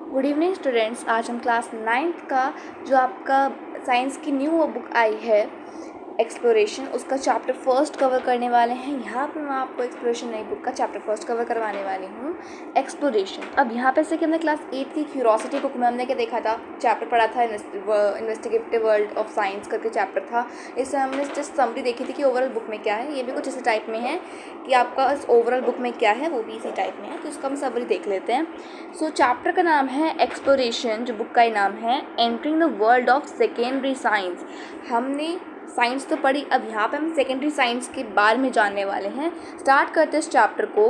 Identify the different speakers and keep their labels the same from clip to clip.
Speaker 1: Good evening students. आज हम class 9th का जो आपका साइंस की न्यू बुक आई है एक्सप्लोरेशन, उसका चैप्टर फर्स्ट कवर करने वाले हैं। यहाँ पे मैं आपको एक्सप्लोरेशन नई बुक का चैप्टर फर्स्ट कवर करवाने वाली हूँ, एक्सप्लोरेशन। अब यहाँ पे से कि हमने क्लास 8 की क्यूरोसिटी बुक में हमने क्या देखा था, चैप्टर पढ़ा था इन्वेस्टिगेटिव वर्ल्ड ऑफ साइंस करके चैप्टर था। इसमें हमने जस्ट समरी देखी थी कि ओवरऑल बुक में क्या है। ये भी कुछ इसी टाइप में है कि आपका इस ओवरऑल बुक में क्या है वो भी इसी टाइप में है, तो इसका हम समरी देख लेते हैं। सो चैप्टर का नाम है एक्सप्लोरेशन, जो बुक का ही नाम है entering the world of secondary science. हमने साइंस तो पढ़ी, अब यहाँ पे हम सेकेंडरी साइंस के बारे में जानने वाले हैं। स्टार्ट करते हैं इस चैप्टर को।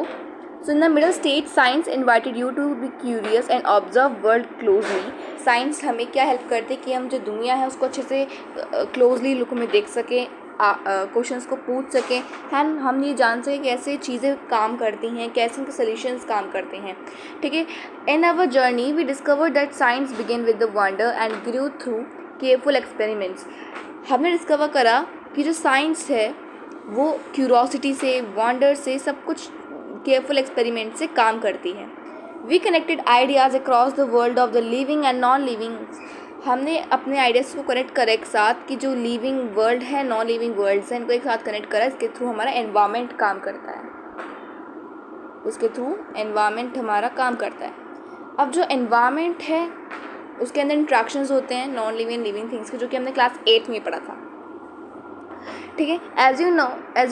Speaker 1: So in the middle stage science invited you to be curious and observe world closely. Science हमें क्या हेल्प करती है कि हम जो दुनिया है उसको अच्छे से क्लोजली लुक में देख सकें, क्वेश्चंस को पूछ सकें एंड हम ये जान सकें कैसे चीज़ें काम करती हैं, कैसे उनके सॉल्यूशंस काम करते हैं। ठीक है। In our journey we discover that science begin with the wonder and grew through careful experiments. हमने डिस्कवर करा कि जो साइंस है वो क्यूरोसिटी से, वंडर से, सब कुछ केयरफुल एक्सपेरिमेंट से काम करती है। We connected ideas across the world of the living and non living. हमने अपने आइडियाज़ को कनेक्ट करा एक साथ कि जो लिविंग वर्ल्ड है, नॉन लिविंग वर्ल्ड्स हैं, इनको एक साथ कनेक्ट करा। इसके थ्रू हमारा एनवायरनमेंट काम करता है, इसके थ्रू एनवायरनमेंट हमारा काम करता है। अब जो एनवायरनमेंट है उसके अंदर इंट्रैक्शंस होते हैं नॉन लिविंग लिविंग थिंग्स के, जो कि हमने क्लास 8 में पढ़ा था। ठीक है। As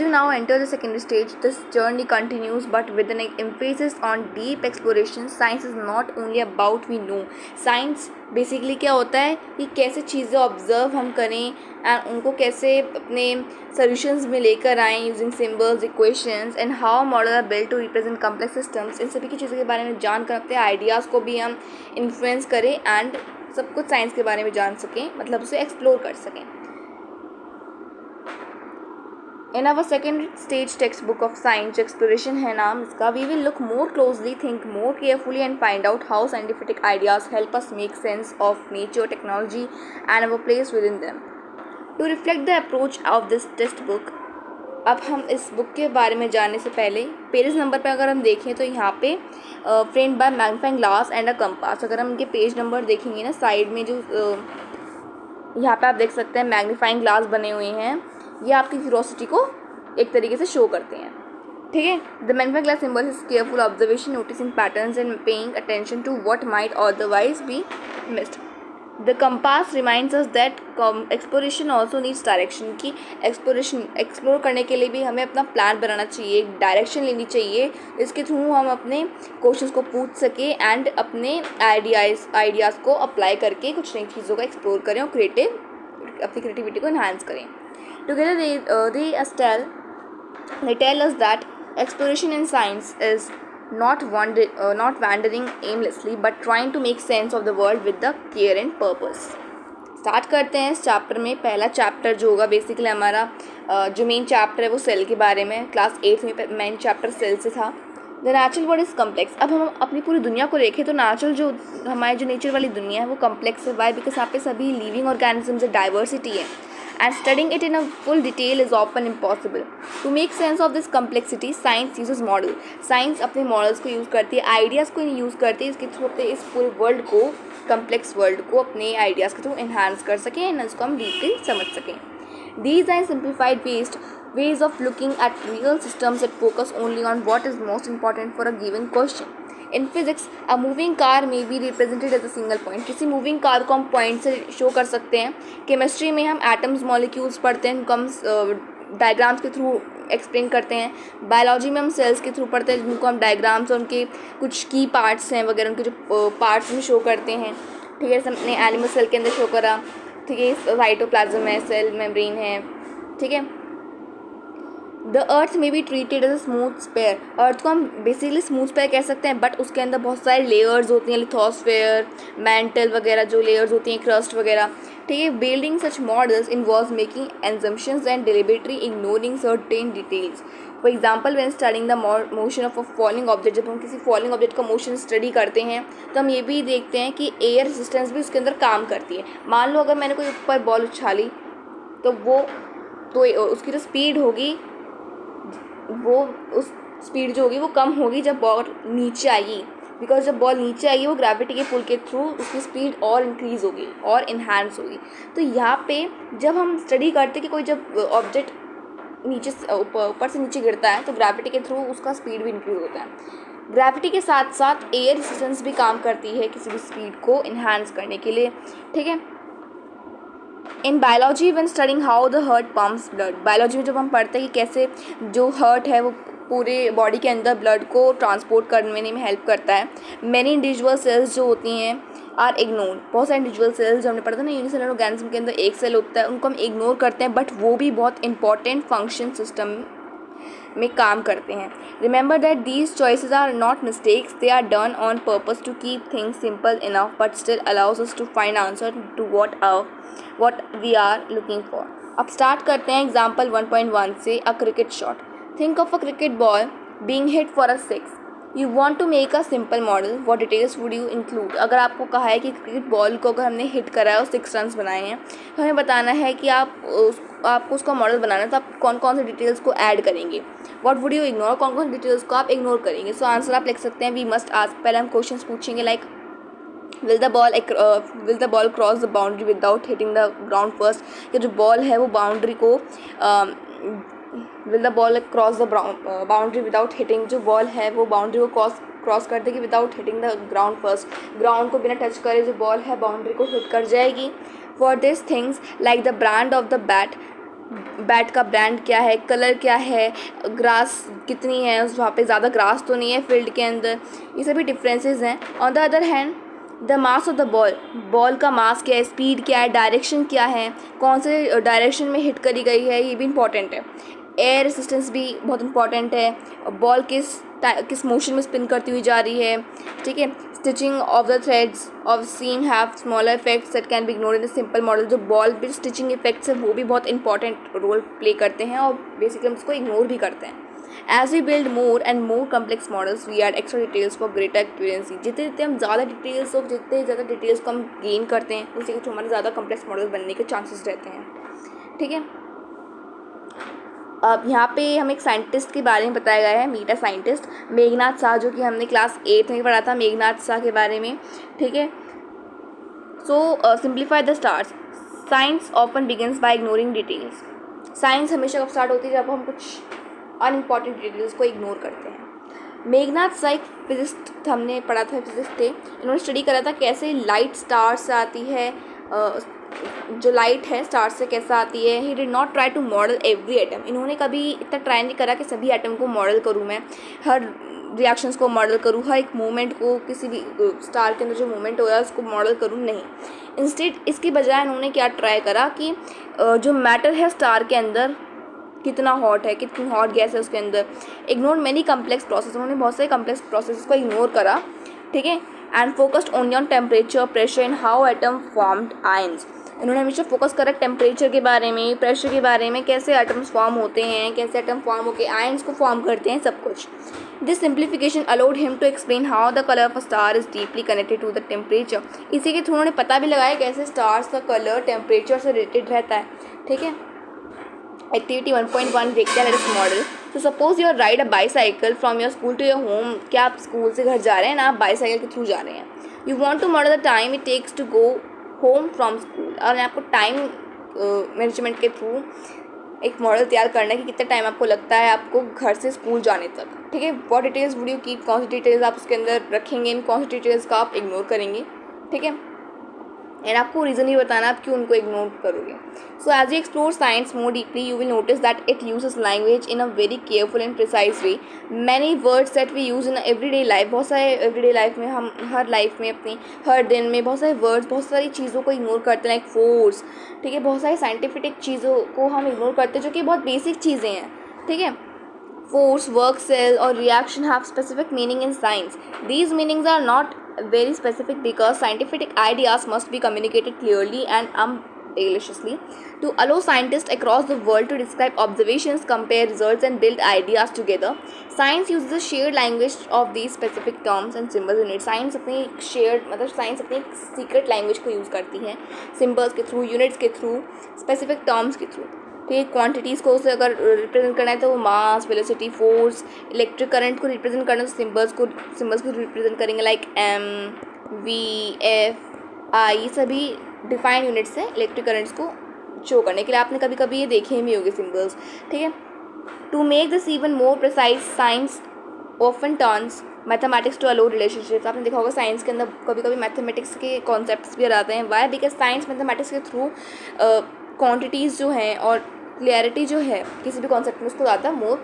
Speaker 1: you now enter the secondary stage, this journey continues but with an emphasis on deep exploration. Science is not only about we know. Science basically क्या होता है कि कैसे चीज़ें ऑब्जर्व हम करें एंड उनको कैसे अपने सॉल्यूशंस में लेकर आएँ using symbols, equations and how model are built to represent complex systems. इन सभी की चीज़ों के बारे में जानकर अपने आइडियाज़ को भी हम इन्फ्लुएंस करें एंड सब कुछ साइंस के बारे में जान सकें, मतलब उसे एक्सप्लोर कर सकें। In our second stage text book of science exploration है नाम इसका, we will look more closely, think more carefully and find out how scientific ideas help us make sense of nature, technology and our place within them. To reflect the approach of this text book, अब हम इस book के बारे में जानने से पहले page number पर अगर हम देखें तो यहाँ पे framed bye magnifying glass and a compass. अगर हम इनके पेज नंबर देखेंगे ना, साइड में जो यहाँ पे आप देख सकते हैं मैग्नीफाइंग ग्लास बने हुए हैं, ये आपकी क्यूरोसिटी को एक तरीके से शो करते हैं। ठीक है। The magnifying glass symbol is careful observation, noticing patterns and paying attention to what might otherwise be missed. The compass reminds us that exploration also needs direction, की एक्सप्लोर करने के लिए भी हमें अपना प्लान बनाना चाहिए, डायरेक्शन लेनी चाहिए, इसके थ्रू हम अपने क्वेश्चंस को पूछ सकें एंड अपने आइडियाज़ को अप्लाई करके कुछ नई चीज़ों को एक्सप्लोर करें और अपनी क्रिएटिविटी को इन्हांस करें। Together they tell us that exploration in science is not wandering aimlessly but trying to make sense of the world with the care and purpose. Start करते हैं इस चैप्टर में। पहला चैप्टर जो होगा बेसिकली हमारा जो मेन चैप्टर है वो सेल के बारे में। क्लास 8 में मेन चैप्टर सेल से था। The natural world is complex. अब हम अपनी पूरी दुनिया को देखें तो नेचुरल जो हमारी जो नेचर वाली दुनिया है वो कम्प्लेक्स है। वाई? बिकॉज यहाँ पे सभी लिविंग ऑर्गेनिजम्स है, डाइवर्सिटी है and studying it in a full detail is often impossible. To make sense of this complexity, science uses model. Science अपने मॉडल्स को यूज़ करती है, आइडियाज़ को यूज़ करती है, इसके थ्रू अपने इस पूरे वर्ल्ड को, कम्प्लेक्स वर्ल्ड को अपने आइडियाज़ के थ्रू एनहांस कर सकें एंड इसको हम डीपली समझ सकें। These are simplified ways of looking at real systems that focus only on what is most important for a given question. In physics a moving car में be represented as a single point. किसी moving car को हम point से show कर सकते हैं। Chemistry में हम एटम्स, मॉलिक्यूल्स पढ़ते हैं, उनको हम डायग्राम्स के थ्रू एक्सप्लेन करते हैं। बायोलॉजी में हम सेल्स के थ्रू पढ़ते हैं, जिनको हम डायग्राम्स और उनके कुछ की पार्ट्स हैं वगैरह, उनके जो पार्ट्स में शो करते हैं। ठीक है। हमने एनिमल सेल के अंदर शो करा। ठीक है। साइटोप्लाज्म है, सेल मेम्ब्रेन है। ठीक है। द अर्थ में be treated as a smooth sphere. Earth को हम बेसिकली स्मूथ स्पेयर कह सकते हैं, बट उसके अंदर बहुत सारे लेयर्स होती हैं, लिथोस्फेयर, मैंटल वगैरह जो लेयर्स होती हैं, क्रस्ट वगैरह। ठीक है। Building such models involves making assumptions and deliberately ignoring certain details. For example when studying the motion of a falling object, जब हम किसी फॉलिंग ऑब्जेक्ट का मोशन स्टडी करते हैं तो हम ये भी देखते हैं कि एयर रेजिस्टेंस भी उसके अंदर काम करती है। मान लो अगर मैंने कोई ऊपर बॉल उछाली तो उसकी जो स्पीड होगी वो उस स्पीड जो होगी वो कम होगी जब बॉल नीचे आएगी। बिकॉज जब बॉल नीचे आएगी वो ग्रेविटी के पुल के थ्रू उसकी स्पीड और इंक्रीज़ होगी और इन्हांस होगी। तो यहाँ पे जब हम स्टडी करते कि कोई जब ऑब्जेक्ट नीचे ऊपर से नीचे गिरता है तो ग्रेविटी के थ्रू उसका स्पीड भी इंक्रीज़ होता है। ग्रेविटी के साथ साथ एयर रेजिस्टेंस भी काम करती है किसी भी स्पीड को इन्हांस करने के लिए, ठीक है। In biology when studying how the heart pumps blood, biology में जब हम पढ़ते हैं कि कैसे जो हार्ट है वो पूरे बॉडी के अंदर ब्लड को ट्रांसपोर्ट करने में हेल्प करता है। मैनी इंडिविजुअल सेल्स जो होती हैं आर इग्नोर, बहुत सारे इंडिविजुअल सेल्स जो हमने पढ़ा था ना यूनिसेलुलर ऑर्गेनिज्म के अंदर एक सेल होता है, उनको हम इग्नोर करते हैं, बट वो भी बहुत इंपॉर्टेंट फंक्शन सिस्टम में काम करते हैं। Remember that these choices are not mistakes, they are done on purpose to keep things simple enough but still allows us to find answer to what we are looking for। अब start करते हैं example 1.1 से। A cricket shot, think of a cricket ball being hit for a 6, you want to make a simple model, what details would you include. अगर आपको कहा है कि cricket ball को अगर हमने हिट करा है और 6 रन्स बनाए हैं तो हमें बताना है कि आपको उसका मॉडल बनाना है, तो आप कौन कौन से डिटेल्स को ऐड करेंगे, व्हाट वुड यू इग्नोर, कौन कौन से डिटेल्स को आप इग्नोर करेंगे। सो आंसर आप लिख सकते हैं वी मस्ट आस्क। पहले हम क्वेश्चन पूछेंगे like will the ball cross the boundary without hitting the ground first, कि जो बॉल है वो बाउंड्री को will the ball cross the boundary without hitting, जो बॉल है वो बाउंड्री को क्रॉस कर देगी without hitting the ground first, ground को बिना टच करे जो बॉल है बाउंड्री को हिट कर जाएगी। For this things like the brand of the bat का ब्रांड क्या है, कलर क्या है, ग्रास कितनी है, वहाँ पे ज़्यादा ग्रास तो नहीं है फील्ड के अंदर, ये सभी डिफरेंसेस हैं। On the other hand the mass of the ball का मास क्या है, स्पीड क्या है, डायरेक्शन क्या है, कौन से डायरेक्शन में हिट करी गई है, ये भी इंपॉर्टेंट है। एयर रेजिस्टेंस भी बहुत इंपॉर्टेंट है, बॉल किस मोशन में स्पिन करती हुई जा रही है, ठीक है। Stitching of the threads of seam have smaller effects that can be ignored in the simple model, जो बॉल भी स्टिचिंग इफेक्ट्स है वो भी बहुत इंपॉर्टेंट रोल प्ले करते हैं और बेसिकली हम इसको इग्नोर भी करते हैं। As we build more and more complex models, we add extra details for greater accuracy। जितने जितने हम ज़्यादा डिटेल्स और जितने ज़्यादा डिटेल्स को हम गेन करते हैं उसी के थ्रू हमारे ज़्यादा कम्प्लेक्स मॉडल बनने के चांसेस रहते हैं, ठीक है। अब यहाँ पे हम एक साइंटिस्ट के बारे में बताया गया है, मीटा साइंटिस्ट मेघनाथ शाह, जो कि हमने क्लास 8 में पढ़ा था मेघनाथ शाह के बारे में, ठीक है। So simplify the stars, science often begins by ignoring details. Science हमेशा कब स्टार्ट होती है जब हम कुछ अनइम्पॉर्टेंट डिटेल्स को इग्नोर करते हैं। मेघनाथ शाह एक फिजिस्ट हमने पढ़ा था, फिजिस्ट थे, इन्होंने स्टडी करा था कैसे लाइट स्टार से आती है, जो लाइट है स्टार से कैसा आती है। He did not try to model every atom, इन्होंने कभी इतना ट्राई नहीं करा कि सभी एटम को मॉडल करूँ मैं, हर रिएक्शंस को मॉडल करूँ, हर एक मूवमेंट को, किसी भी स्टार के अंदर जो मूवमेंट हो रहा है उसको मॉडल करूँ, नहीं। इंस्टेड इसकी बजाय उन्होंने क्या ट्राई करा कि जो मैटर है स्टार के अंदर कितना हॉट है, कितनी हॉट गैस है उसके अंदर, इग्नोर मेनी कम्प्लेक्स प्रोसेस, उन्होंने बहुत सारे कम्प्लेक्स प्रोसेस को इग्नोर करा, ठीक है। And focused only on temperature, pressure and how atom formed ions, इन्होंने हमेशा फोकस करा टेम्परेचर के बारे में, प्रेशर के बारे में, कैसे एटम्स फॉर्म होते हैं, कैसे एटम फॉर्म होकर आयंस को फॉर्म करते हैं, सब कुछ। This simplification allowed him to explain how the colour of a star is deeply connected to the temperature, इसी के थ्रू उन्होंने पता भी लगाया कैसे स्टार्स का कलर टेम्परेचर से रिलेटेड रहता है, ठीक है। एक्टिविटी 1.1 देखते हैं लेट्स मॉडल। तो suppose you ride a bicycle from your school to your home, क्या आप स्कूल से घर जा रहे हैं ना, आप बाईसाइकिल के थ्रू जा रहे हैं। You want to model the time it takes to go home from school, और आपको टाइम मैनेजमेंट के थ्रू एक मॉडल तैयार करना है कि कितना टाइम आपको लगता है आपको घर से स्कूल जाने तक, ठीक है। What details would you keep, कौन सी डिटेल्स आप उसके अंदर रखेंगे, इन कौन सी डिटेल्स का आप इग्नोर करेंगे, ठीक है। एंड आपको रीज़न ही बताना आप क्यों उनको इग्नोर करोगे। So as you explore science more deeply you will notice that it uses language in a very careful and precise way. Many words that we use in everyday life, बहुत सारे everyday life में हम हर life में अपनी हर दिन में बहुत सारे वर्ड्स, बहुत सारी चीज़ों को इग्नोर करते हैं, लाइक फोर्स, ठीक है। बहुत सारी साइंटिफिक चीज़ों को हम इग्नोर करते हैं जो कि बहुत बेसिक चीज़ें हैं, ठीक है। Force, work, cell or reaction have specific meaning in science. These meanings are not very specific because scientific ideas must be communicated clearly and unambiguously to allow scientists across the world to describe observations, compare results and build ideas together. Science uses a shared language of these specific terms and symbols in it. Science अपनी shared मतलब science अपनी secret language को use करती है symbols के through, units के through, specific terms के through. ठीक है, क्वांटिटीज़ को उसे अगर रिप्रेजेंट करना है तो मास, वेलोसिटी, फोर्स, इलेक्ट्रिक करंट को रिप्रेजेंट करना है तो सिम्बल्स को रिप्रेजेंट करेंगे लाइक एम, वी, एफ, आई, ये सभी डिफाइंड यूनिट्स हैं इलेक्ट्रिक करंट्स को शो करने के लिए। आपने कभी कभी ये देखे भी होंगे सिम्बल्स, ठीक है। To make this even more precise, science often turns mathematics to allow relationships. आपने देखा होगा साइंस के अंदर कभी कभी मैथमेटिक्स के कॉन्सेप्ट्स भी आ जाते हैं। वाई? बिकॉज साइंस मैथमेटिक्स के थ्रू क्वांटिटीज़ जो हैं और क्लियरिटी जो है किसी भी कॉन्सेप्ट में उसको ज़्यादा मोर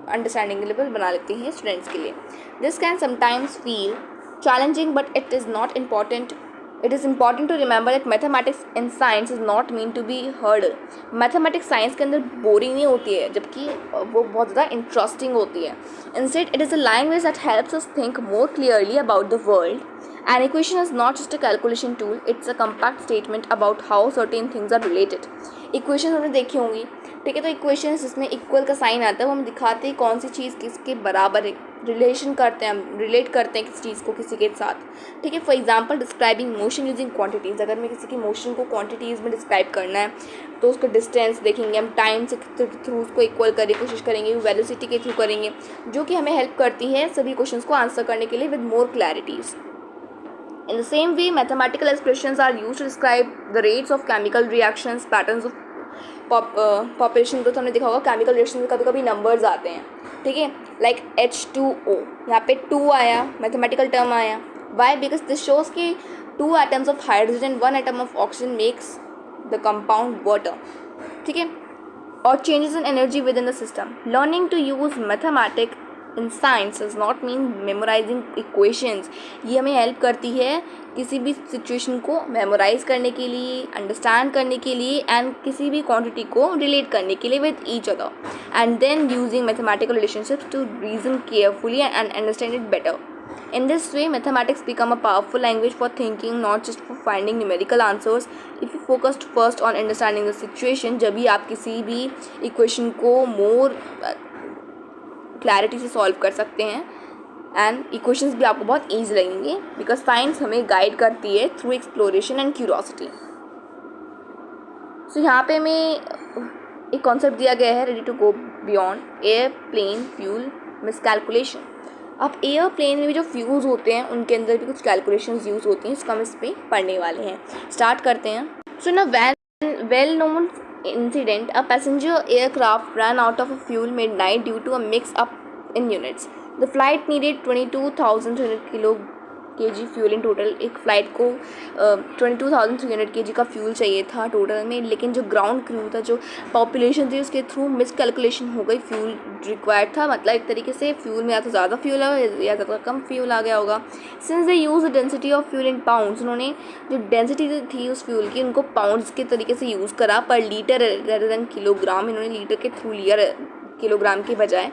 Speaker 1: अंडरस्टैंडिंगेबल बना लेती हैं स्टूडेंट्स के लिए। This can sometimes feel challenging but it is not important. It is important to remember that mathematics and science is not meant to be hurdle. Mathematics science के अंदर बोरिंग नहीं होती है, जबकि वो बहुत ज़्यादा इंटरेस्टिंग होती है. Instead, it is a language that helps us think more clearly about the world. An equation is not just a calculation tool, it's a compact statement about how certain things are related. Equation हमने देखी होंगी, ठीक है। तो equation जिसमें equal का sign आता है वो हम दिखाते हैं कौन सी चीज़ किसके बराबर है, रिलेशन करते हैं, हम रिलेट करते हैं किसी चीज़ को किसी के साथ, ठीक है। For example describing motion using quantities, अगर मैं किसी की मोशन को क्वांटिटीज़ में डिस्क्राइब करना है तो उसका डिस्टेंस देखेंगे, हम टाइम से थ्रू उसको इक्वल करने की कोशिश करेंगे, वेलोसिटी के थ्रू करेंगे, जो कि हमें हेल्प करती है सभी क्वेश्चंस को आंसर करने के लिए with more clarities. In the same way, mathematical expressions are used to describe the rates of chemical reactions, patterns of population growth. हमने देखा होगा केमिकल रिएक्शन में कभी कभी नंबर्स आते हैं, ठीक है, लाइक H2O, यहाँ पे 2 आया, मैथमेटिकल टर्म आया. वाई? बिकॉज दिस शोज कि 2 atoms of hydrogen 1 atom of oxygen makes the compound water, ठीक है. और changes in energy within the system. Learning to use mathematic in science does not mean memorising equations. ये हमें help करती है किसी भी सिचुएशन को मेमोराइज करने के लिए, अंडरस्टैंड करने के लिए एंड किसी भी क्वांटिटी को रिलेट करने के लिए with each other, and then using mathematical relationships to reason carefully and understand it better. In this way, mathematics become a powerful language for thinking, not just for finding numerical answers. If you focused first on understanding the situation, जब भी आप किसी भी equation को more clarity से solve कर सकते हैं एंड इक्वेशंस भी आपको बहुत ईजी लगेंगे, बिकॉज साइंस हमें गाइड करती है through exploration and curiosity. So यहाँ पे हमें एक कॉन्सेप्ट दिया गया है, ready to go beyond airplane fuel miscalculation. अब एयर प्लेन में भी जो फ्यूल्स होते हैं उनके अंदर भी कुछ कैलकुलेशंस यूज़ होती हैं, इसको हम इस पर पढ़ने वाले हैं. स्टार्ट करते हैं. सो ना well known incident, a passenger aircraft ran out of fuel midnight due to a mix-up in units. The flight needed 22,300 kg fuel in total. एक फ़्लाइट को 22,300 kg का फ्यूल चाहिए था टोटल में, लेकिन जो ग्राउंड क्रू था, जो पॉपुलेशन थी, उसके थ्रू मिस कैलकुलेशन हो गई. फ्यूल रिक्वायर्ड था, मतलब एक तरीके से फ्यूल में या तो ज़्यादा फ्यूल है या ज़्यादा कम फ्यूल आ गया होगा. Since they use the density of fuel in pounds, उन्होंने जो डेंसिटी थी उस फ्यूल की उनको पाउंड्स के तरीके से यूज़ करा पर लीटर रेदर देन किलोग्राम. इन्होंने लीटर के थ्रू लिया किलोग्राम के बजाय.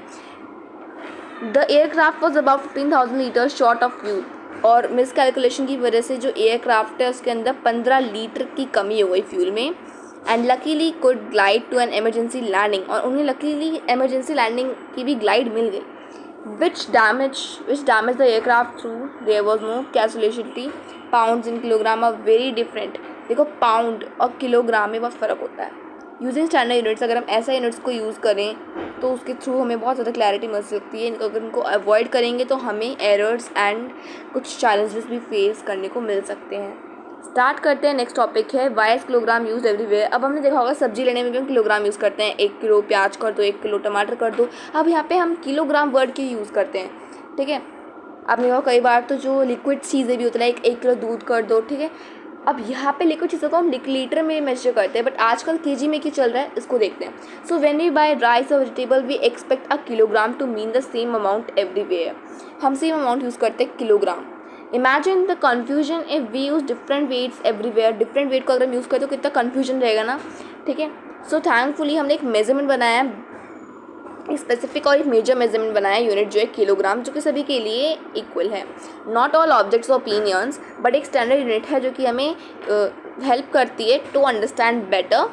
Speaker 1: The aircraft was about 15,000 litre short of fuel. और मिस कैलकुलेशन की वजह से जो एयरक्राफ्ट है उसके अंदर 15 लीटर की कमी हो गई फ्यूल में. And luckily could glide to an emergency landing, और उन्हें लकीली एमरजेंसी लैंडिंग की भी ग्लाइड मिल गई. Which damage the aircraft through there was no calculationally. Pounds in kilogram are very different. देखो, पाउंड और किलोग्राम में बहुत फ़र्क होता है. यूजिंग स्टैंडर्ड यूनिट्स, अगर हम ऐसा यूनिट्स को यूज़ करें तो उसके थ्रू हमें बहुत ज़्यादा क्लैरिटी मिल सकती है. अगर उनको अवॉइड करेंगे तो हमें एरर्स एंड कुछ चैलेंजेस भी फेस करने को मिल सकते हैं. स्टार्ट करते हैं. नेक्स्ट टॉपिक है why is kilogram use everywhere. अब हमने देखा होगा सब्जी लेने में भी हम किलोग्राम यूज़ करते हैं. 1 किलो प्याज कर दो, 1 किलो टमाटर कर दो. अब यहाँ पे हम किलोग्राम वर्ड की यूज़ करते हैं, ठीक है. आपने देखा कई बार तो जो लिक्विड चीज़ें भी होती है, लाइक 1 किलो दूध कर दो, ठीक है. अब यहाँ पे लिक्विड चीज़ों को हम लीटर में मेजर करते हैं, बट आजकल केजी में क्या चल रहा है इसको देखते हैं. So when we buy rice और vegetable we expect a kilogram to mean the same amount everywhere. हम सेम अमाउंट यूज़ करते हैं kilogram. Imagine the confusion if we use different weights everywhere. Different weight को अगर हम use करते तो कितना कन्फ्यूजन रहेगा ना, ठीक है. सो थैंकफुली हमने एक मेजरमेंट बनाया है, स्पेसिफिक और एक मेजर मेजरमेंट बनाया यूनिट जो है किलोग्राम, जो कि सभी के लिए इक्वल है. Not all objects opinions, but एक स्टैंडर्ड यूनिट है जो कि हमें हेल्प करती है to understand better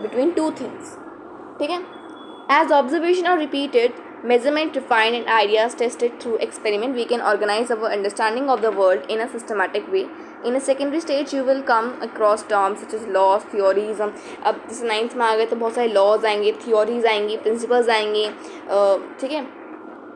Speaker 1: between two things, ठीक है. As observation are repeated Measurement refined and ideas tested through experiment, we can organize our understanding of the world in a systematic way. In a secondary stage you will come across terms such as laws, theories. अब जैसे ninth में आ गए तो बहुत सारे laws आएंगे, theories आएंगी, principles आएंगे, ठीक है.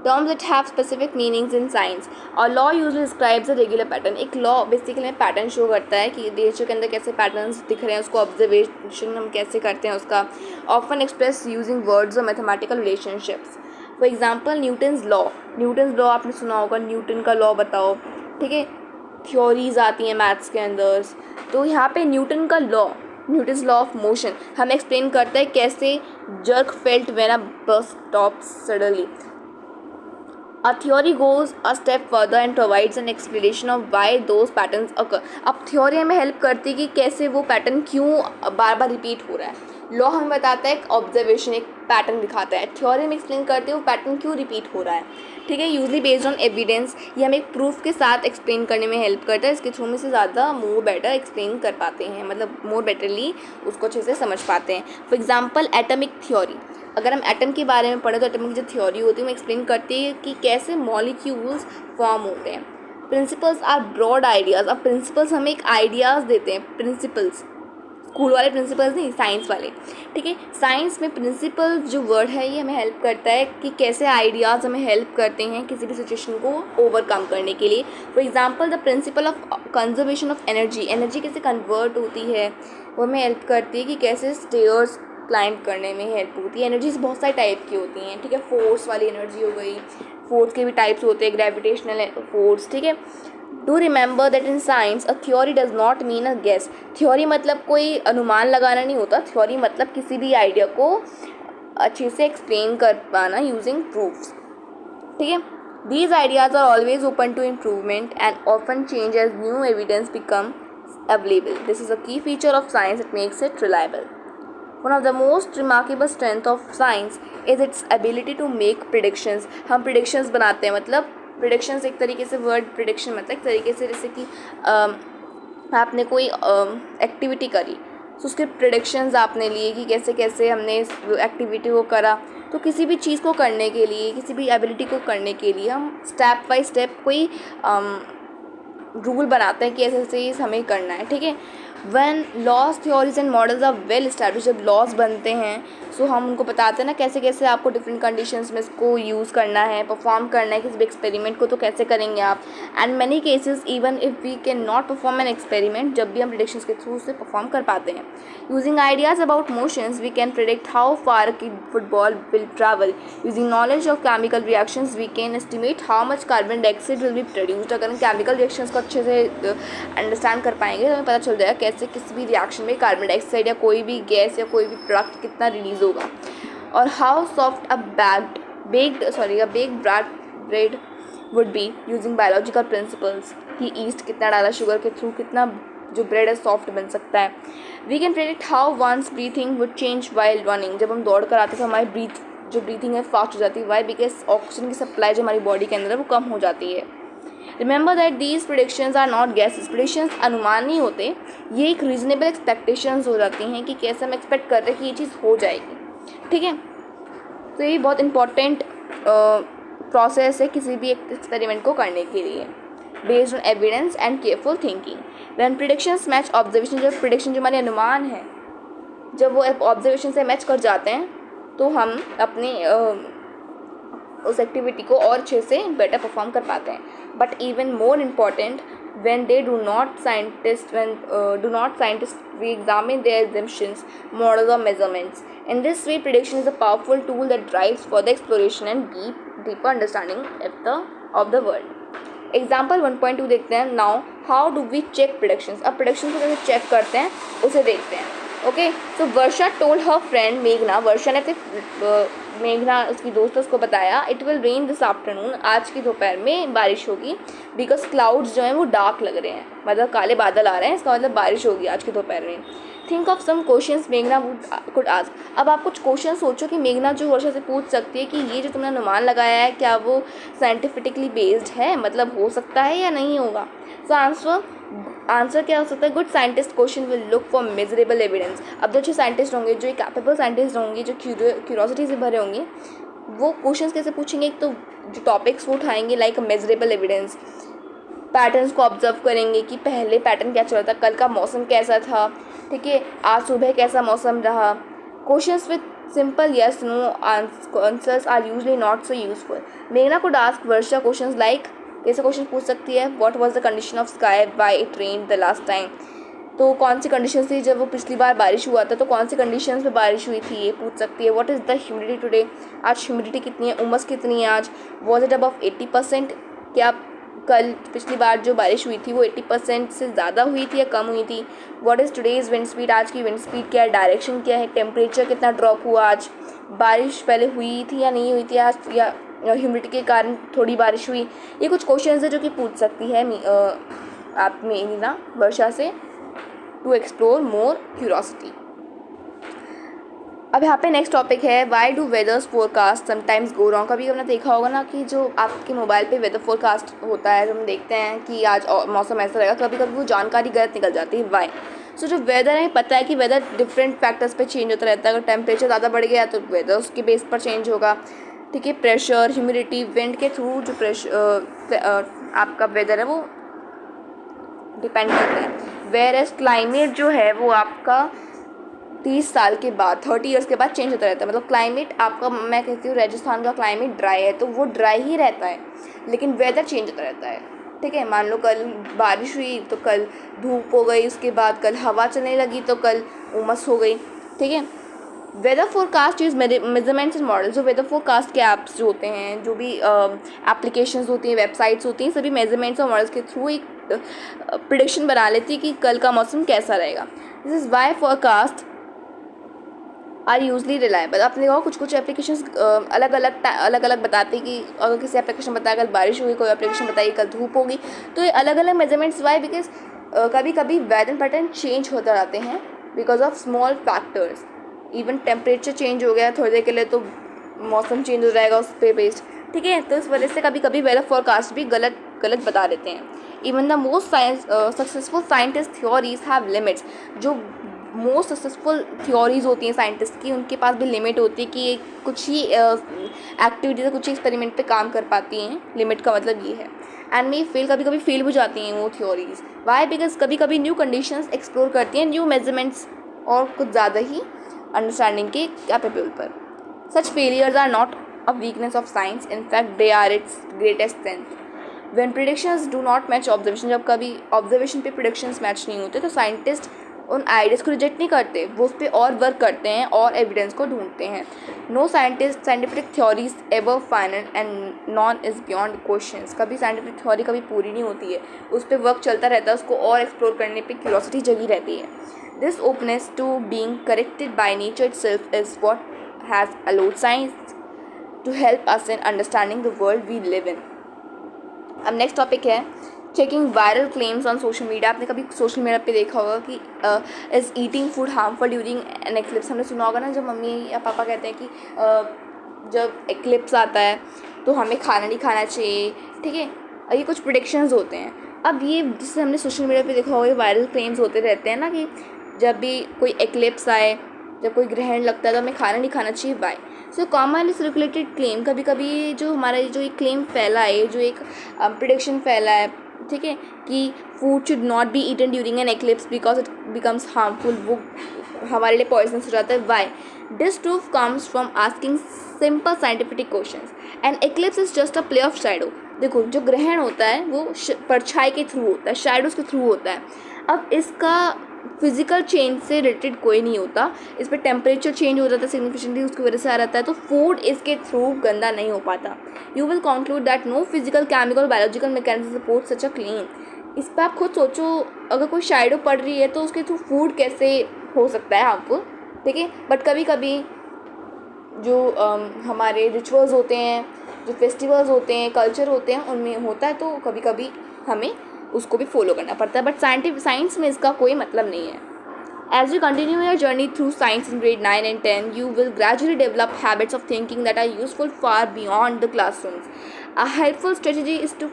Speaker 1: Terms that have specific meanings in science. A law usually describes a regular pattern. एक लॉ बेसिकली हमें पैटर्न शो करता है कि नेचर के अंदर कैसे पैटर्न्स दिख रहे हैं, उसको ऑब्जर्वेशन हम कैसे करते हैं उसका. ऑफन एक्सप्रेस यूजिंग वर्ड्स और mathematical relationships. For example Newton's law आपने सुना होगा, न्यूटन का लॉ बताओ, ठीक है. थ्योरीज आती हैं मैथ्स के अंदर. तो यहाँ पे न्यूटन का law, Newton's law of motion हमें एक्सप्लेन करता है कैसे jerk felt when a bus stops suddenly. A theory goes a step further and provides an explanation of why those patterns occur. अब थ्योरी हमें हेल्प करती है कि कैसे वो पैटर्न क्यों बार बार रिपीट हो रहा है. लॉ हमें बताता है, एक ऑब्जर्वेशन, एक पैटर्न दिखाता है. थ्योरी में एक्सप्लेन करते हैं वो पैटर्न क्यों रिपीट हो रहा है, ठीक है. Usually based on evidence. ये हमें एक प्रूफ के साथ एक्सप्लेन करने में हेल्प करता है. इसके थ्रू में से ज़्यादा मोर बेटर एक्सप्लेन कर पाते हैं, मतलब मोर बेटरली उसको अच्छे से समझ पाते हैं. For example atomic theory. अगर हम एटम के बारे में पढ़ें तो एटम की जो थ्योरी होती है वो एक्सप्लेन करती है कि कैसे मॉलिक्यूल्स फॉर्म होते हैं. Principles are broad ideas. अब प्रिंसिपल्स हमें एक आइडियाज़ देते हैं. प्रिंसिपल्स स्कूल वाले प्रिंसिपल्स नहीं, साइंस वाले, ठीक है. साइंस में प्रिंसिपल जो वर्ड है ये हमें हेल्प करता है कि कैसे आइडियाज़ हमें हेल्प करते हैं किसी भी सिचुएशन को ओवरकम करने के लिए. For example the principle of conservation of energy. Energy कैसे कन्वर्ट होती है वो हमें हेल्प करती है कि कैसे स्टेयर्स क्लाइंब करने में हेल्प होती है. एनर्जीज बहुत सारे टाइप की होती हैं, ठीक है. फोर्स वाली एनर्जी हो गई, फोर्स के भी टाइप्स होते हैं, ग्रेविटेशनल फोर्स, ठीक है. Do remember that in science a theory does not mean a guess. Theory मतलब कोई अनुमान लगाना नहीं होता. थ्योरी मतलब किसी भी आइडिया को अच्छे से एक्सप्लेन कर पाना यूजिंग प्रूफ्स, ठीक है. These ideas are always open to improvement and often change as new evidence become available. This is a key feature of science it makes it reliable. One of the most remarkable strength of science is its ability to make predictions. हम predictions बनाते हैं. मतलब predictions एक तरीके से word prediction मतलब एक तरीके से जैसे कि आपने कोई एक्टिविटी करी तो उसके predictions आपने लिए कि कैसे कैसे हमने इस एक्टिविटी को करा. तो किसी भी चीज़ को करने के लिए, किसी भी एबिलिटी को करने के लिए हम स्टेप बाई स्टेप कोई रूल बनाते हैं कि ऐसे ऐसे हमें करना है, ठीक है. When laws, theories and models are well established, जब laws बनते हैं सो हम उनको बताते हैं ना कैसे कैसे आपको डिफरेंट कंडीशंस में इसको यूज़ करना है, परफॉर्म करना है किसी भी एक्सपेरिमेंट को, तो कैसे करेंगे आप. And many cases even if we can not perform an experiment, जब भी हम प्रेडिक्शंस के थ्रू उसे परफॉर्म कर पाते हैं. Using ideas about motions we can predict how far कि football will travel. Using knowledge of chemical reactions we can estimate how much carbon dioxide will be produced. अगर हम केमिकल रिएक्शंस को अच्छे से अंडरस्टैंड कर पाएंगे तो हमें पता चल जाएगा कैसे किसी भी रिएक्शन में कार्बन डाइऑक्साइड या कोई भी गैस या कोई भी प्रोडक्ट कितना रिलीज होगा. और how soft a baked bread would be using biological principles कि ईस्ट कितना डाला शुगर के थ्रू, कितना जो ब्रेड है सॉफ्ट बन सकता है. We can predict how one's breathing would change while running. जब हम दौड़ कर आते तो हमारी ब्रीथिंग है फास्ट हो जाती है. वाई? बिकॉज ऑक्सीजन की सप्लाई जो हमारी बॉडी के अंदर है वो कम हो जाती है. Remember that these predictions are not guesses. Predictions अनुमान नहीं होते, ये एक रीजनेबल एक्सपेक्टेशंस हो जाती हैं कि कैसे हम एक्सपेक्ट कर रहे हैं कि ये चीज़ हो जाएगी, ठीक है. तो ये बहुत इंपॉर्टेंट प्रोसेस है किसी भी एक्सपेरिमेंट को करने के लिए, based on evidence and careful thinking. When predictions match observation, जब प्रेडिक्शन जो हमारे अनुमान है जब वो ऑब्जर्वेशन से मैच कर जाते हैं तो हम अपनी उस एक्टिविटी को और अच्छे से बेटर परफॉर्म कर पाते हैं. But even more important when do not scientists we examine their assumptions, models or measurements. In this way prediction is a powerful tool that drives further exploration and deeper understanding of the world. Example 1.2 देखते हैं. Now how do we check predictions. अब predictions को कैसे check करते हैं उसे देखते हैं. Okay, so Varsha told her friend मेघना. वर्षा ने अपने मेघना उसकी दोस्त उसको बताया it will rain this afternoon, आज की दोपहर में बारिश होगी. बिकॉज क्लाउड्स जो हैं वो डार्क लग रहे हैं, मतलब काले बादल आ रहे हैं, इसका मतलब बारिश होगी आज की दोपहर में. थिंक ऑफ सम क्वेश्चंस मेघना कुड आस्क. अब आप कुछ क्वेश्चन सोचो कि मेघना जो वर्षा से पूछ सकती है कि ये जो तुमने अनुमान लगाया है क्या वो साइंटिफिकली बेस्ड है, मतलब हो सकता है या नहीं होगा. सो आंसर क्या हो सकता है. Good scientist question will look for measurable evidence. अब जो अच्छे साइंटिस्ट होंगे, जो कैपेबल साइंटिस्ट होंगे, जो क्यूरियोसिटी से भरे होंगे, वो क्वेश्चंस कैसे पूछेंगे, एक तो जो टॉपिक्स वो उठाएंगे लाइक मेजरेबल एविडेंस, पैटर्न्स को ऑब्जर्व करेंगे कि पहले पैटर्न क्या चल रहा था, कल का मौसम कैसा था, ठीक है, आज सुबह कैसा मौसम रहा. Questions with simple yes no answers are usually not so useful. मेघना could ask Varsha questions like, कैसे क्वेश्चन पूछ सकती है, what was the condition of sky, why it rained the last time. तो कौन सी कंडीशन थी जब वो पिछली बार बारिश हुआ था, तो कौन सी कंडीशंस में बारिश हुई थी ये पूछ सकती है. What is the humidity today, आज ह्यूमिडिटी कितनी है, उमस कितनी है आज. वॉज इट अबव 80%, क्या कल पिछली बार जो बारिश हुई थी वो 80% से ज़्यादा हुई थी या कम हुई थी. What is today's wind speed, आज की विंड स्पीड क्या है, डायरेक्शन क्या है, टेम्परेचर कितना ड्रॉप हुआ आज, बारिश पहले हुई थी या नहीं हुई थी आज, या ह्यूमिडिटी के कारण थोड़ी बारिश हुई. ये कुछ क्वेश्चंस है जो कि पूछ सकती है आप मेघना वर्षा से टू एक्सप्लोर मोर क्यूरोसिटी. अब यहाँ पे नेक्स्ट टॉपिक है, why do वेदर्स forecast sometimes go wrong. कभी हमने देखा होगा ना कि जो आपके मोबाइल पे वेदर फोरकास्ट होता है, हम देखते हैं कि आज मौसम ऐसा रहेगा, कभी कभी वो जानकारी गलत निकल जाती है. वाई? सो जो वेदर है, पता है कि वेदर डिफरेंट फैक्टर्स पे चेंज होता रहता है. अगर टेम्परेचर ज़्यादा बढ़ गया तो वेदर उसके बेस पर चेंज होगा, ठीक है. प्रेशर, ह्यूमिडिटी, विंड के थ्रू जो आपका वेदर है वो डिपेंड करता है. वेयर एज क्लाइमेट जो है वो आपका 30 साल के बाद, 30 ईयर्स के बाद चेंज होता रहता है. मतलब क्लाइमेट आपका, मैं कहती हूँ राजस्थान का क्लाइमेट ड्राई है तो वो ड्राई ही रहता है, लेकिन वेदर चेंज होता रहता है, ठीक है. मान लो कल बारिश हुई तो कल धूप हो गई, उसके बाद कल हवा चलने लगी तो कल उमस हो गई, ठीक है. Weather forecast use measurements and models. जो वेदर फोरकास्ट के ऐप्स जो होते हैं, जो भी एप्लीकेशंस होती हैं, वेबसाइट्स होती हैं, सभी मेजरमेंट्स और मॉडल्स के थ्रू एक प्रिडिक्शन बना लेती है कि कल का मौसम कैसा रहेगा. This is why forecast are usually reliable. आपने देखा कुछ कुछ एप्लीकेशंस अलग अलग बताते हैं कि अगर किसी एप्लीकेशन बताया कल बारिश हुई, कोई एप्लीकेशन बताइए कल धूप होगी. तो ये अलग अलग मेजरमेंट्स. वाई? बिकॉज कभी कभी वेदर पैटर्न चेंज होते रहते हैं because of small factors. Even temperature change हो गया थोड़ी देर के लिए तो मौसम चेंज हो जाएगा उस पर बेस्ड, ठीक है. तो इस वजह से कभी कभी वेदर फोरकास्ट भी गलत बता देते हैं. Even the most successful scientist theories have limits. जो मोस्ट सक्सेसफुल थ्योरीज होती हैं साइंटिस्ट की, उनके पास भी लिमिट होती है कि ये कुछ ही एक्टिविटीज़, कुछ ही एक्सपेरिमेंट पे काम कर पाती हैं. लिमिट का मतलब ये है. एंड मे फेल, कभी कभी फेल हो जाती हैं वो थ्योरीज. वाई? बिकॉज कभी कभी न्यू कंडीशंस एक्सप्लोर करती हैं, न्यू मेजरमेंट्स और कुछ ज़्यादा ही अंडरस्टैंडिंग के कैपेबल पर. Such failures are not a weakness of science, in fact they are its greatest strength. When predictions do not match observation, जब कभी ऑब्जर्वेशन पे प्रिडिक्शंस मैच नहीं होते तो साइंटिस्ट उन आइडियाज़ को रिजेक्ट नहीं करते, वो उस पर और वर्क करते हैं और एविडेंस को ढूंढते हैं. No scientific theories ever final and none is beyond questions. कभी साइंटिफिक थ्योरी कभी पूरी नहीं होती है, उस पर वर्क चलता रहता है, उसको और एक्सप्लोर करने पे क्यूरियोसिटी जगी रहती है. This openness to being corrected by nature itself is what has allowed science to help us in understanding the world we live in. अब नेक्स्ट टॉपिक है checking viral claims on social media. आपने कभी social media पे देखा होगा कि is eating food harmful during an eclipse. हमने सुना होगा ना, जब मम्मी या पापा कहते हैं कि जब एक्लिप्स आता है तो हमें खाना नहीं खाना चाहिए, ठीक है. ये कुछ प्रेडिक्शंस होते हैं. अब ये जिससे हमने सोशल मीडिया पे देखा होगा, वायरल क्लेम्स होते रहते हैं ना कि जब भी कोई एक्लिप्स आए, जब कोई ग्रहण लगता है तो हमें खाना नहीं खाना चाहिए. वाई? सो कॉमनली सर्कुलेटेड क्लेम, कभी कभी जो हमारा जो एक क्लेम फैला है, जो एक प्रिडिक्शन फैला है, ठीक है, कि food should not be eaten during an eclipse because it becomes harmful, वो हमारे लिए पॉइजनस हो जाता है. Why? This proof comes from asking simple scientific questions. And eclipse is just a play of shadow. देखो, जो ग्रहण होता है वो परछाई के थ्रू होता है, शैडोज के थ्रू होता है. अब इसका फिजिकल चेंज से रिलेटेड कोई नहीं होता, इस पर टेम्परेचर चेंज हो जाता है सिग्निफिकेंटली, उसकी वजह से आ रहता है, तो फूड इसके थ्रू गंदा नहीं हो पाता. You will conclude that no physical, chemical, biological mechanism support such a claim. इस पर आप खुद सोचो, अगर कोई शैडो पड़ रही है तो उसके थ्रू फूड कैसे हो सकता है आपको, ठीक है. बट कभी कभी जो हमारे रिचुअल्स होते हैं, जो फेस्टिवल्स होते हैं, कल्चर होते हैं, उनमें होता है, तो कभी कभी हमें उसको भी फॉलो करना पड़ता है. बट साइंस में इसका कोई मतलब नहीं है. As you continue your journey through science in grade 9 and 10, you will gradually develop habits of thinking that are useful far beyond the classrooms. A helpful strategy is to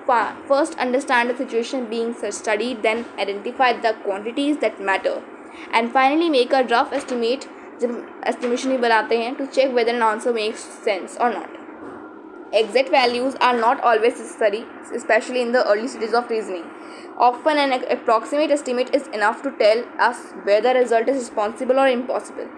Speaker 1: first understand the situation being studied, then identify the quantities that matter, and finally make a rough estimate जब estimation भी बनाते हैं, to check whether an answer makes sense और not. Exact values are not always necessary, especially in the early stages of reasoning. Often an approximate estimate is enough to tell us whether the result is responsible or impossible.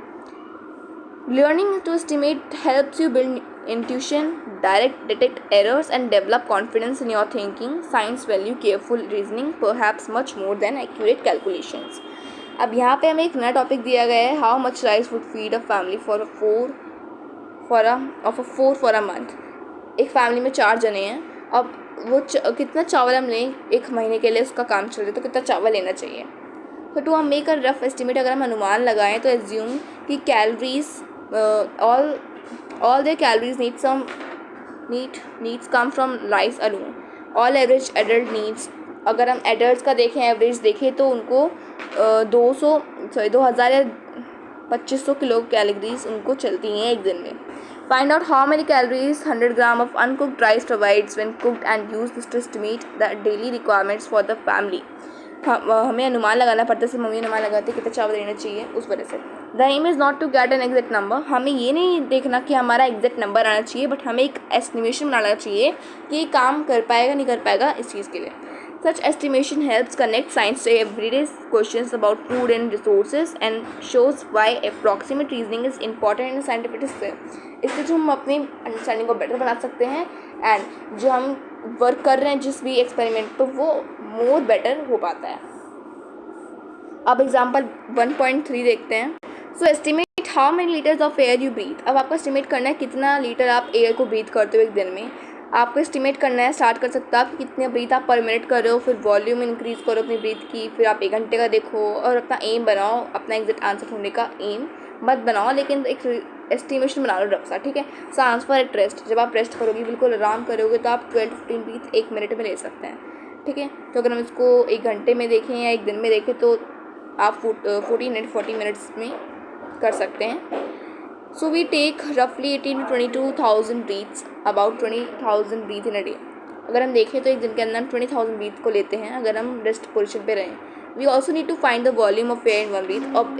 Speaker 1: Learning to estimate helps you build intuition, detect errors, and develop confidence in your thinking. Science value careful reasoning perhaps much more than accurate calculations. अब यहाँ पे हमें एक नया topic दिया गया है, how much rice would feed a family for a four for a month. एक फैमिली में 4 जने हैं. अब वो कितना चावल हम लें एक महीने के लिए, उसका काम चल रहा है तो कितना चावल लेना चाहिए. तो टू हम मेक अ रफ एस्टिमेट, अगर हम अनुमान लगाएं तो एज्यूम कि calories all their calories needs come from rice alone. All average adult needs, अगर हम एडल्ट्स का देखें, एवरेज देखें तो उनको 2000 या 2500 किलो कैलोरीज उनको चलती हैं एक दिन में. Find out how many calories 100 gram of uncooked rice provides when cooked and use this to estimate the daily requirements for the family. हमें अनुमान लगाना पड़ता है, जैसे मम्मी अनुमान लगाती है कितना चावल लेना चाहिए, उस वजह से. The aim is not to get an exact number. हमें ये नहीं देखना कि हमारा एग्जैक्ट नंबर आना चाहिए, बट हमें एक एस्टिमेशन बनाना चाहिए कि ये काम कर पाएगा नहीं कर पाएगा इस चीज़ के लिए. Such estimation helps connect science to everyday questions about food and resources and shows why approximate reasoning is important in scientific research. इससे जो हम अपनी अंडरस्टैंडिंग को बेटर बना सकते हैं एंड जो हम वर्क कर रहे हैं जिस भी एक्सपेरिमेंट पर, वो मोर बेटर हो पाता है. अब एग्जांपल 1.3 देखते हैं. So estimate how many litres of air you breathe. अब आपको एस्टिमेट करना है कितना लीटर आप एयर को ब्रीथ करते हो एक दिन में. आपको एस्टिमेट करना है, स्टार्ट कर सकता है आप कितने ब्रीथ आप पर मिनट कर रहे हो, फिर वॉल्यूम इंक्रीज़ करो अपनी ब्रीथ की, फिर आप 1 घंटे का देखो और अपना एम बनाओ. अपना एग्जैक्ट आंसर ढूंढने का एम मत बनाओ, लेकिन एक एस्टिमेशन बना लो रफ सा, ठीक है. सो आंसर एट रेस्ट, जब आप रेस्ट करोगे, बिल्कुल आराम करोगे, तो आप 12-15 ब्रीथ 1 मिनट में ले सकते हैं, ठीक है. तो अगर हम इसको 1 घंटे में देखें या 1 दिन में देखें तो आप 40 मिनट्स में कर सकते हैं. So we take roughly 18 to 22,000 breaths, about 20,000 breath in a day. अगर हम देखें तो एक दिन के अंदर हम 20,000 ब्रीथ को लेते हैं अगर हम रेस्ट पोजीशन पे रहें. We also need to find the volume of air in one breath. अब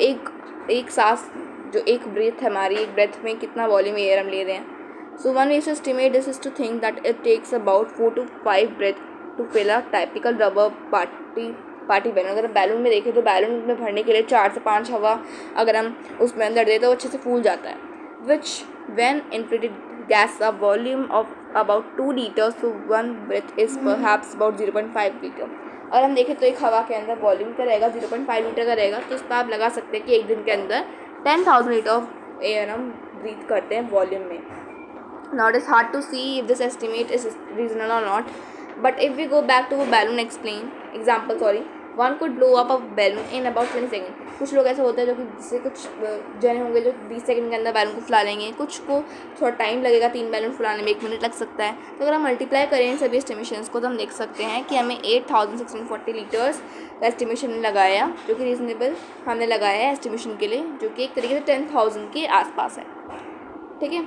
Speaker 1: एक सांस जो एक ब्रीथ है हमारी, एक ब्रेथ में कितना वॉल्यूम एयर हम ले रहे हैं. So one way to estimate this is to think that it takes about 4 to 5 breath to fill a typical rubber party balloon. अगर बैलून में देखें तो बैलून में भरने के लिए 4 से 5 हवा अगर हम उसमें अंदर दें तो अच्छे से फूल जाता है. Which when inflated gas a volume of about 2 liters, so one breath is perhaps about 0.5 liter. और हम देखें तो एक हवा के अंदर वॉल्यूम क्या रहेगा, 0.5 लीटर का रहेगा. तो इस पर आप लगा सकते हैं कि एक दिन के अंदर 10,000 लीटर ऑफ एयर हम ब्रीथ करते हैं वॉल्यूम में. Now it is hard to see if this estimate is reasonable or not, but if we go back to a balloon example, one could blow up a balloon in about 20 seconds. कुछ लोग ऐसे होते हैं जो कि जिससे कुछ जने होंगे जो 20 सेकंड के अंदर बैलून को फुला लेंगे, कुछ को थोड़ा टाइम लगेगा, 3 बैलून फुलाने में 1 मिनट लग सकता है. तो अगर हम मल्टीप्लाई करें इन सभी एस्टिमेशंस को तो हम देख सकते हैं कि हमें 8,640 लीटर्स का एस्टिमेशन लगाया, जो कि रीजनेबल हमने लगाया है एस्टिमेशन के लिए, जो कि एक तरीके से 10,000 के आसपास है, ठीक है.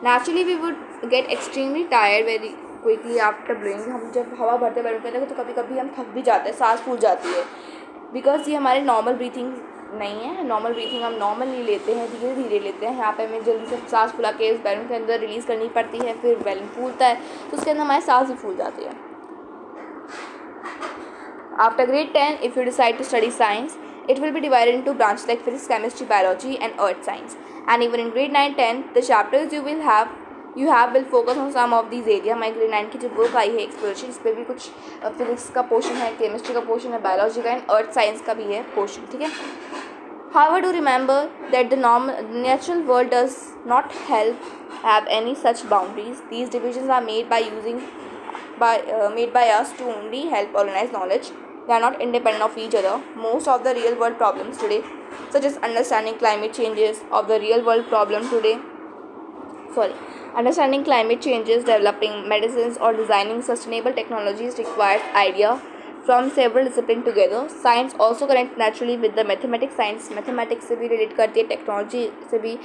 Speaker 1: Naturally we would get extremely tired very quickly after blowing. हम जब हवा भरते बैलून के अंदर तो कभी कभी हम थक भी जाते हैं, सांस फूल जाती है, बिकॉज ये हमारे नॉर्मल ब्रीथिंग नहीं है. नॉर्मल ब्रीथिंग हम नॉर्मली लेते हैं, धीरे धीरे लेते हैं. यहाँ पे हमें जल्दी से सांस फुला के उस बैलून के अंदर रिलीज़ करनी पड़ती है, फिर बैलून फूलता है तो उसके अंदर हमारी सांस भी फूल जाती है. After grade 10 if you decide to study science, it will be divided into branches like physics, chemistry, biology and earth science. And even in grade 9-10 the chapters you have will focus on some of these area. हमारे grade 9 की जो book आई है exploration, इस पर भी कुछ physics का portion है, केमिस्ट्री का पोर्शन है, बायोलॉजी का एंड अर्थ साइंस का भी है पोर्शन, ठीक है. However, do remember that the natural world does not have any such boundaries. These divisions are made by us to only help organize knowledge. They are not independent of each other. Most of the real world problems today, such as understanding climate changes, developing medicines or designing sustainable technologies requires idea from several disciplines together. Science also connects naturally with the mathematics. Science mathematics से भी relate करती है, technology से भी,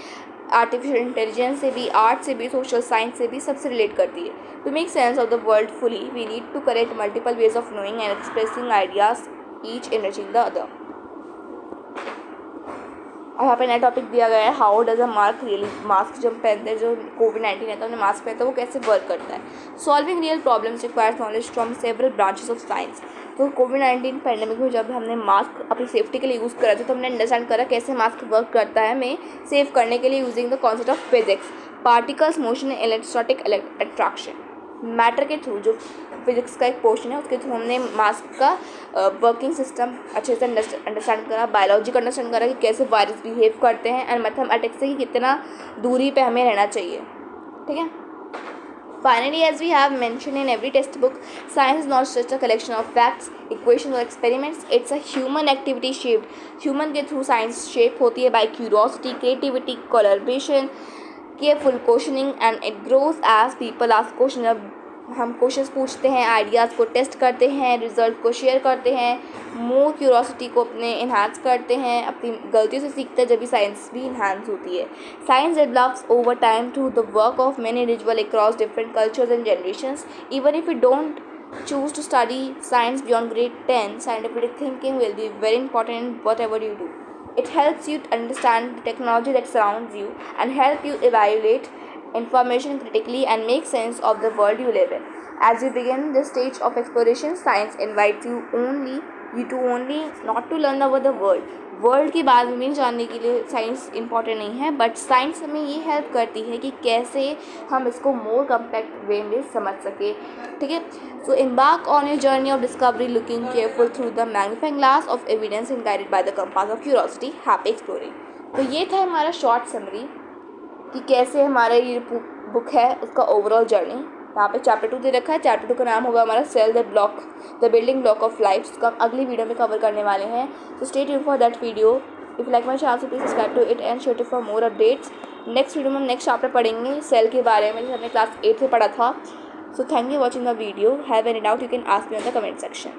Speaker 1: artificial intelligence से भी, art से भी, सोशल साइंस से भी, सबसे रिलेट करती है. To make sense of the world fully we need to correct multiple ways of knowing and expressing ideas, each enriching the other. और यहाँ पे नया टॉपिक दिया गया है, how does a mask really, mask जब पहनते हैं, जो कोविड-19 है तो हमने मास्क पहनता है, वो कैसे वर्क करता है। Solving real problems requires knowledge from several branches of science. तो कोविड-19 पैंडेमिक में जब हमने मास्क अपनी सेफ्टी के लिए यूज़ करा था, तो हमने अंडरस्टैंड करा कैसे मास्क वर्क करता है हमें सेव करने के लिए, using the concept of physics, particles, motion, electrostatic attraction. Matter के थ्रू, जो फिजिक्स का एक पोर्शन है, उसके थ्रू हमने मास्क का वर्किंग सिस्टम अच्छे से अंडरस्टैंड करा, बायोलॉजी का अंडरस्टैंड करा कि कैसे वायरस बिहेव करते हैं, एंड मैथमेटिक्स से कि कितना दूरी पे हमें रहना चाहिए। ठीक है। Finally, as we have mentioned in every textbook, science is not just a collection of facts, equations or experiments. It's a human activity shaped. Human के through science shape होती है by curiosity, creativity, collaboration, careful questioning, and it grows as people ask questions. अब हम questions पूछते हैं, ideas को test करते हैं, रिजल्ट को शेयर करते हैं, मोर क्यूरोसिटी को अपने इन्हांस करते हैं, अपनी गलतियों से सीखते हैं, जब भी साइंस भी इन्हांस होती है। Science develops over time through the work of many individual across different cultures and generations. Even if you don't choose to study science beyond grade 10, scientific thinking will be very important in whatever you do. It helps you to understand the technology that surrounds you and help you evaluate information critically and make sense of the world you live in. As you begin this stage of exploration, science invites you only not to learn about the world के बारे में जानने के लिए science important नहीं है, but science हमें ये हेल्प करती है कि कैसे हम इसको मोर कम्पैक्ट वे में समझ सके। ठीक है। सो embark on your journey of discovery, looking careful through the magnifying glass of evidence and guided by the compass of curiosity. Happy exploring. तो ये था हमारा शॉर्ट समरी कि कैसे हमारा ये बुक है उसका ओवरऑल जर्नी। यहाँ पे चैप्टर 2 दे रखा है। चैप्टर 2 का नाम होगा हमारा cell the building block of life, जिसका हम अगली वीडियो में कवर करने वाले हैं। So stay tuned for that video. If like my channel, please subscribe to it and share it for more updates. Next video में हम नेक्स्ट चैप्टर पढ़ेंगे सेल के बारे में, जिसे हमने क्लास 8 में पढ़ा था। So thank you watching the video. Have any doubt you can ask me on the comment section.